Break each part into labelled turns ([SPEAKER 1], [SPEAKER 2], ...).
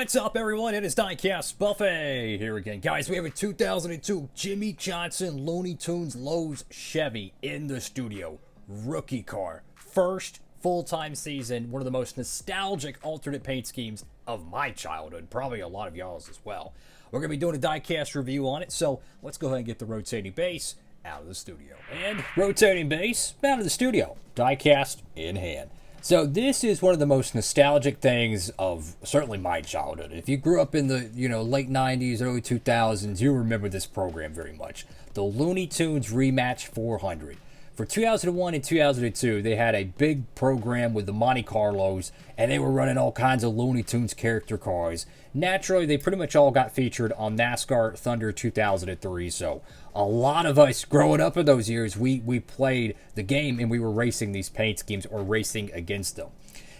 [SPEAKER 1] What's up, everyone? It is Diecastbuffet here again. Guys, we have a 2002 Jimmie Johnson Looney Tunes Lowe's Chevy in the studio. Rookie car. First full-time season. One of the most nostalgic alternate paint schemes of my childhood. Probably a lot of y'all's as well. We're going to be doing a diecast review on it, so let's go ahead and get the rotating base out of the studio. And rotating base out of the studio. Diecast in hand. So this is one of the most nostalgic things of certainly my childhood. If you grew up in the late 90s, early 2000s, you remember this program very much. The Looney Tunes Rematch 400. For 2001 and 2002, they had a big program with the Monte Carlos, and they were running all kinds of Looney Tunes character cars. Naturally, they pretty much all got featured on Nascar Thunder 2003, so a lot of us growing up in those years, we played the game and we were racing these paint schemes or racing against them.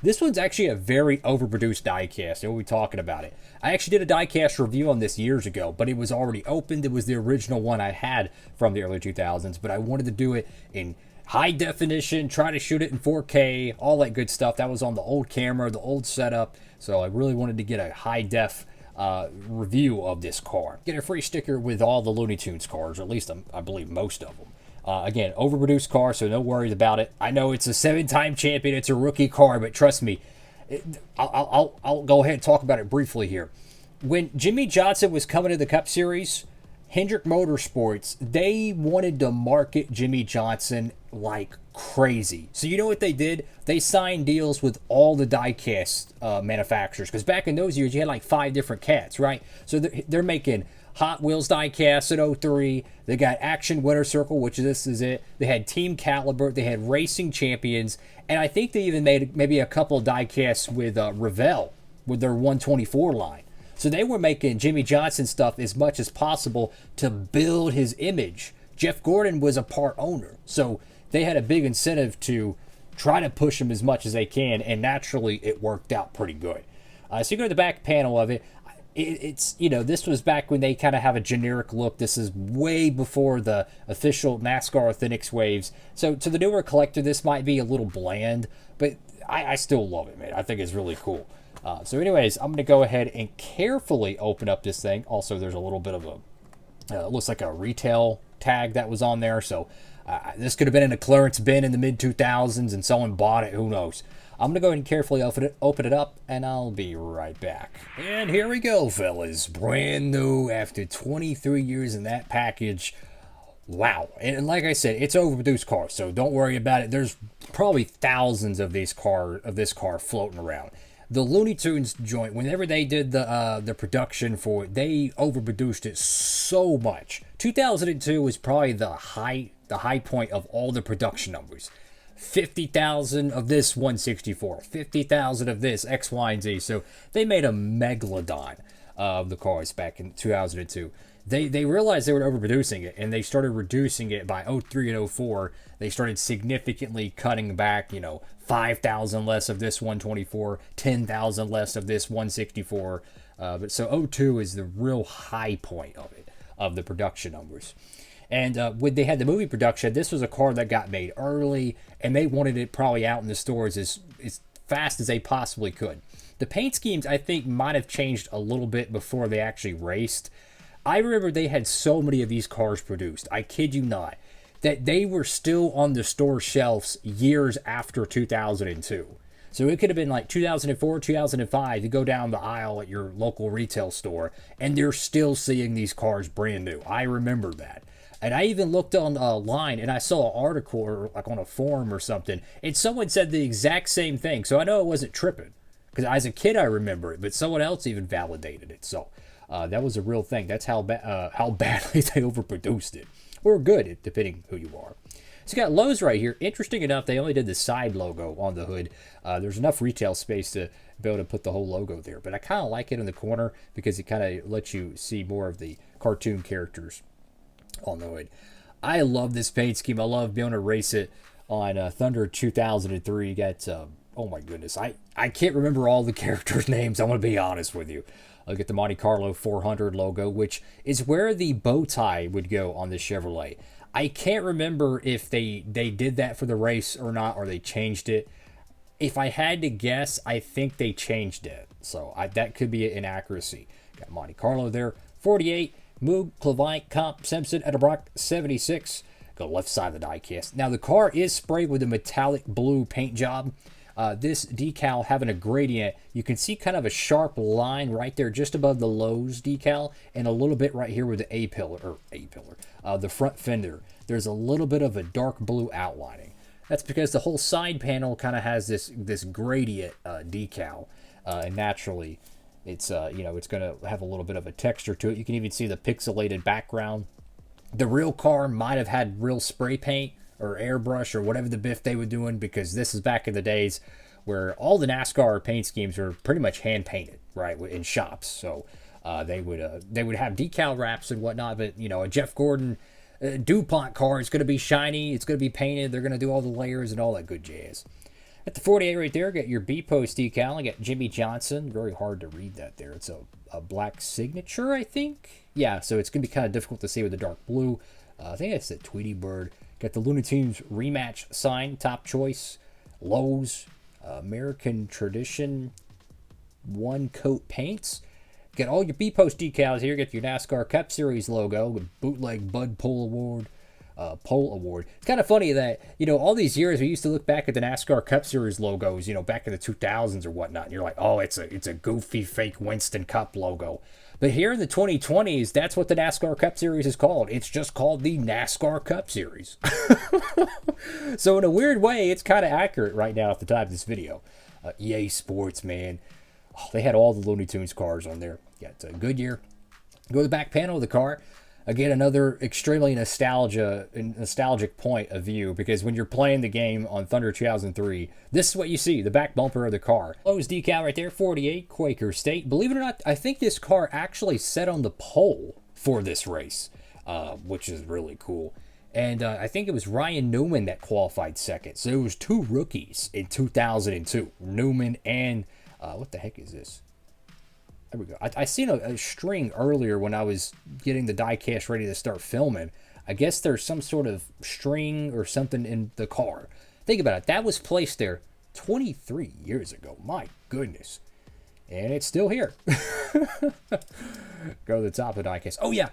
[SPEAKER 1] This one's actually a very overproduced diecast, and we'll be talking about it. I actually did a diecast review on this years ago, but it was already opened. It was the original one I had from the early 2000s, but I wanted to do it in high definition, try to shoot it in 4K, all that good stuff. That was on the old camera, the old setup, so I really wanted to get a high def review of this car. Get a free sticker with all the Looney Tunes cars, or at least I believe most of them. Again, overproduced car, so no worries about it. I know it's a 7-time champion, it's a rookie car, but trust me, I'll go ahead and talk about it briefly here. When Jimmie Johnson was coming to the Cup Series, Hendrick Motorsports, they wanted to market Jimmie Johnson like crazy. So you know what they did? They signed deals with all the diecast manufacturers, because back in those years, you had like 5 different cats, right? So they're making Hot Wheels diecast at 03. They got Action Winter Circle, which this is it. They had Team Caliber. They had Racing Champions. And I think they even made maybe a couple of diecasts with Revell with their 124 line. So they were making Jimmie Johnson stuff as much as possible to build his image. Jeff Gordon was a part owner. So they had a big incentive to try to push him as much as they can. And naturally, it worked out pretty good. So you go to the back panel of it. It's this was back when they kind of have a generic look. This is way before the official NASCAR Authentics waves. So to the newer collector, this might be a little bland, but I still love it, man. I think it's really cool. So anyways, I'm going to go ahead and carefully open up this thing. Also, there's a little bit of a, looks like a retail tag that was on there. So this could have been in a clearance bin in the mid-2000s and someone bought it. Who knows? I'm going to go ahead and carefully open it up, and I'll be right back. And here we go, fellas. Brand new after 23 years in that package. Wow. And like I said, it's overproduced car, so don't worry about it. There's probably thousands of this car floating around. The Looney Tunes joint, whenever they did the production for it, they overproduced it so much. 2002 was probably the high point of all the production numbers. 50,000 of this 164, 50,000 of this X, Y, and Z. So they made a megalodon of the cars back in 2002. They realized they were overproducing it, and they started reducing it by 03 and 04. They started significantly cutting back, 5,000 less of this 124, 10,000 less of this 164. But so 02 is the real high point of it, of the production numbers. And when they had the movie production, this was a car that got made early, and they wanted it probably out in the stores as fast as they possibly could. The paint schemes, I think, might have changed a little bit before they actually raced. I remember they had so many of these cars produced, I kid you not, that they were still on the store shelves years after 2002. So it could have been like 2004, 2005, you go down the aisle at your local retail store, and they're still seeing these cars brand new. I remember that. And I even looked online and I saw an article or like on a forum or something, and someone said the exact same thing. So I know it wasn't tripping, because as a kid I remember it, but someone else even validated it. So that was a real thing. That's how badly they overproduced it, or good, depending who you are. So you got Lowe's right here. Interesting enough, they only did the side logo on the hood. There's enough retail space to be able to put the whole logo there, but I kind of like it in the corner because it kind of lets you see more of the cartoon characters on the hood. I love this paint scheme. I love being able to race it on Thunder 2003. You got, oh my goodness, I can't remember all the characters' names. I'm going to be honest with you. Look at the Monte Carlo 400 logo, which is where the bow tie would go on the Chevrolet. I can't remember if they did that for the race or not, or they changed it. If I had to guess, I think they changed it. So that could be an inaccuracy. Got Monte Carlo there. 48. Moog, Clavine, Comp, Simpson, Edelbrock, 76. Go left side of the diecast. Now, the car is sprayed with a metallic blue paint job. This decal having a gradient, you can see kind of a sharp line right there just above the Lowe's decal, and a little bit right here with the the front fender. There's a little bit of a dark blue outlining. That's because the whole side panel kind of has this gradient decal, and naturally, it's it's going to have a little bit of a texture to it. You can even see the pixelated background. The real car might have had real spray paint or airbrush or whatever the biff they were doing, because this is back in the days where all the NASCAR paint schemes were pretty much hand painted, right, in shops. So they would have decal wraps and whatnot, but a Jeff Gordon DuPont car is going to be shiny, it's going to be painted, they're going to do all the layers and all that good jazz. At the 48 right there, got your B post decal. I got Jimmie Johnson. Very hard to read that there. It's a black signature, I think. Yeah, so it's going to be kind of difficult to see with the dark blue. I think it's the Tweety Bird. Got the Looney Tunes rematch sign, top choice. Lowe's, American Tradition, one coat paints. Got all your B-post decals here. Got your NASCAR Cup Series logo, bootleg Bud Pole Award. It's kind of funny that, all these years we used to look back at the NASCAR Cup Series logos, back in the 2000s or whatnot, and you're like, oh, it's a goofy fake Winston Cup logo. But here in the 2020s, that's what the NASCAR Cup Series is called. It's just called the NASCAR Cup Series. So in a weird way, it's kind of accurate right now at the time of this video. EA Sports, man. Oh, they had all the Looney Tunes cars on there. Yeah, it's a good year. Go to the back panel of the car. Again, another extremely nostalgic point of view, because when you're playing the game on Thunder 2003, this is what you see, the back bumper of the car. Lowe's decal right there, 48, Quaker State. Believe it or not, I think this car actually set on the pole for this race, which is really cool. And I think it was Ryan Newman that qualified second. So it was two rookies in 2002, Newman and, what the heck is this? There we go. I seen a string earlier when I was getting the diecast ready to start filming. I guess there's some sort of string or something in the car. Think about it. That was placed there 23 years ago. My goodness. And it's still here. Go to the top of the diecast. Oh, yeah.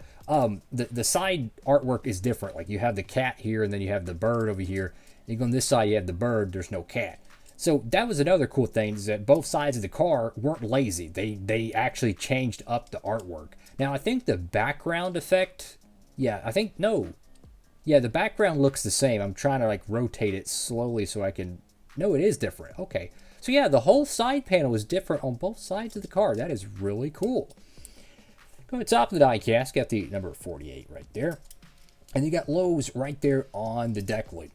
[SPEAKER 1] The side artwork is different. Like, you have the cat here, and then you have the bird over here. You go on this side, you have the bird. There's no cat. So that was another cool thing, is that both sides of the car weren't lazy. They actually changed up the artwork. Now, I think the background effect, the background looks the same. I'm trying to rotate it slowly so I can, no, it is different. Okay. So yeah, the whole side panel is different on both sides of the car. That is really cool. Go to the top of the diecast, got the number 48 right there. And you got Lowe's right there on the deck lid.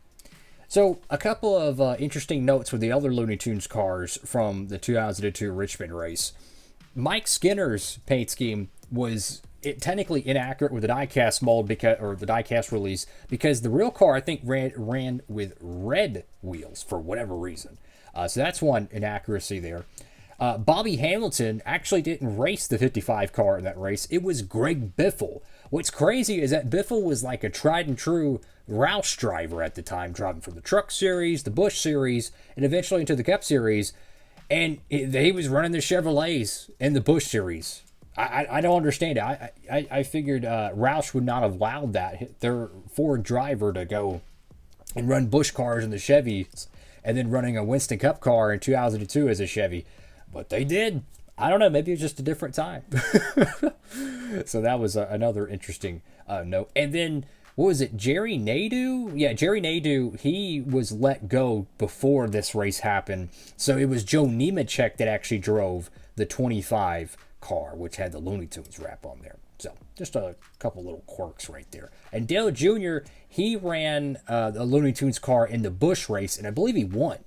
[SPEAKER 1] So, a couple of interesting notes with the other Looney Tunes cars from the 2002 Richmond race. Mike Skinner's paint scheme was technically inaccurate with the diecast mold, or the diecast release, because the real car, I think, ran with red wheels for whatever reason. So that's one inaccuracy there. Bobby Hamilton actually didn't race the 55 car in that race. It was Greg Biffle. What's crazy is that Biffle was like a tried and true Roush driver at the time, driving from the Truck Series, the Busch Series, and eventually into the Cup Series. And he was running the Chevrolets in the Busch Series. I don't understand it. I figured Roush would not have allowed their Ford driver to go and run Busch cars in the Chevys, and then running a Winston Cup car in 2002 as a Chevy. But they did. I don't know. Maybe it was just a different time. So that was another interesting note. And then, what was it? Jerry Nadeau? Yeah, Jerry Nadeau, he was let go before this race happened. So it was Joe Nemechek that actually drove the 25 car, which had the Looney Tunes wrap on there. So just a couple little quirks right there. And Dale Jr., he ran the Looney Tunes car in the Busch race, and I believe he won.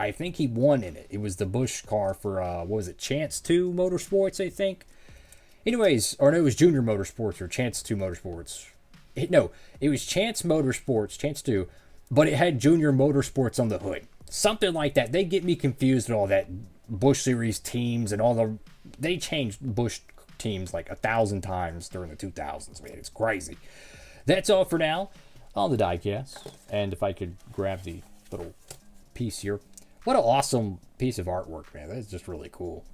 [SPEAKER 1] I think he won in it. It was the Busch car for, what was it, Chance 2 Motorsports, I think? Anyways, or no, it was Junior Motorsports or Chance 2 Motorsports. It was Chance Motorsports, Chance 2, but it had Junior Motorsports on the hood. Something like that. They get me confused with all that Busch Series teams and all the... They changed Busch teams like 1,000 times during the 2000s, man. It's crazy. That's all for now on the diecast. And if I could grab the little piece here. What an awesome piece of artwork, man. That's just really cool.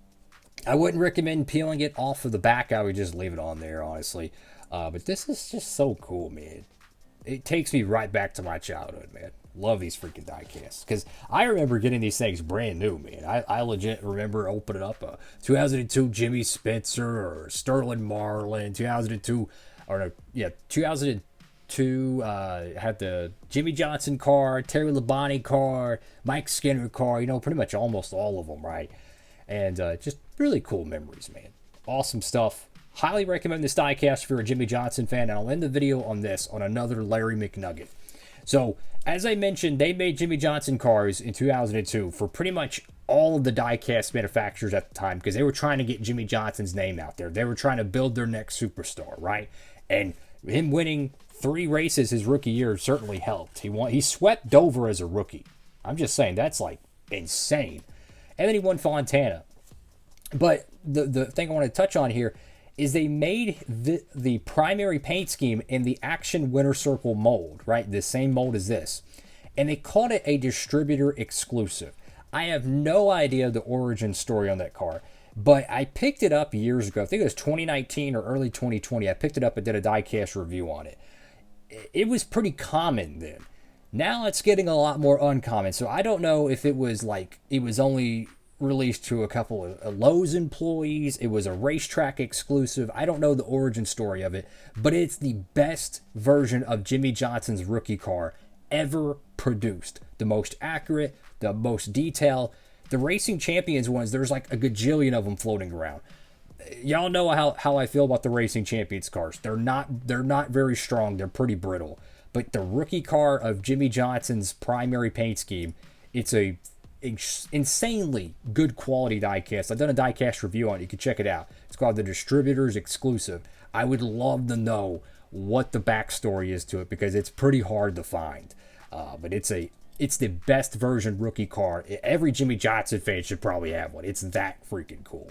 [SPEAKER 1] I wouldn't recommend peeling it off of the back. I would just leave it on there, honestly. But this is just so cool, man. It takes me right back to my childhood, man. Love these freaking diecasts. Because I remember getting these things brand new, man. I legit remember opening up a 2002 Jimmie Spencer or Sterling Marlin, 2002, or no, yeah, 2002 had the Jimmie Johnson car, Terry Labonte car, Mike Skinner car, you know, pretty much almost all of them, right? And just really cool memories, man. Awesome stuff. Highly recommend this diecast if you're a Jimmie Johnson fan, and I'll end the video on this, on another Larry McNugget. So, as I mentioned, they made Jimmie Johnson cars in 2002 for pretty much all of the diecast manufacturers at the time because they were trying to get Jimmie Johnson's name out there. They were trying to build their next superstar, right? And him winning 3 races his rookie year certainly helped. He swept Dover as a rookie. I'm just saying, that's like insane. And then he won Fontana. But the thing I want to touch on here is they made the primary paint scheme in the Action Winter Circle mold, right? The same mold as this. And they called it a distributor exclusive. I have no idea the origin story on that car, but I picked it up years ago. I think it was 2019 or early 2020. I picked it up and did a diecast review on it. It was pretty common then. Now it's getting a lot more uncommon. So I don't know if it was like, it was only released to a couple of Lowe's employees. It was a racetrack exclusive. I don't know the origin story of it, but it's the best version of Jimmie Johnson's rookie car ever produced. The most accurate, the most detailed. The Racing Champions ones, there's like a gajillion of them floating around. Y'all know how I feel about the Racing Champions cars. They're not very strong. They're pretty brittle. But the rookie car of Jimmie Johnson's primary paint scheme, it's a insanely good quality diecast. I've done a diecast review on it. You can check it out. It's called the Distributors Exclusive. I would love to know what the backstory is to it because it's pretty hard to find. But it's the best version rookie car. Every Jimmie Johnson fan should probably have one. It's that freaking cool.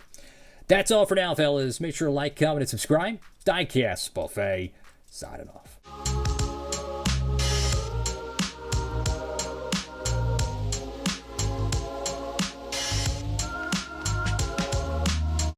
[SPEAKER 1] That's all for now, fellas. Make sure to like, comment, and subscribe. Diecast Buffet signing off.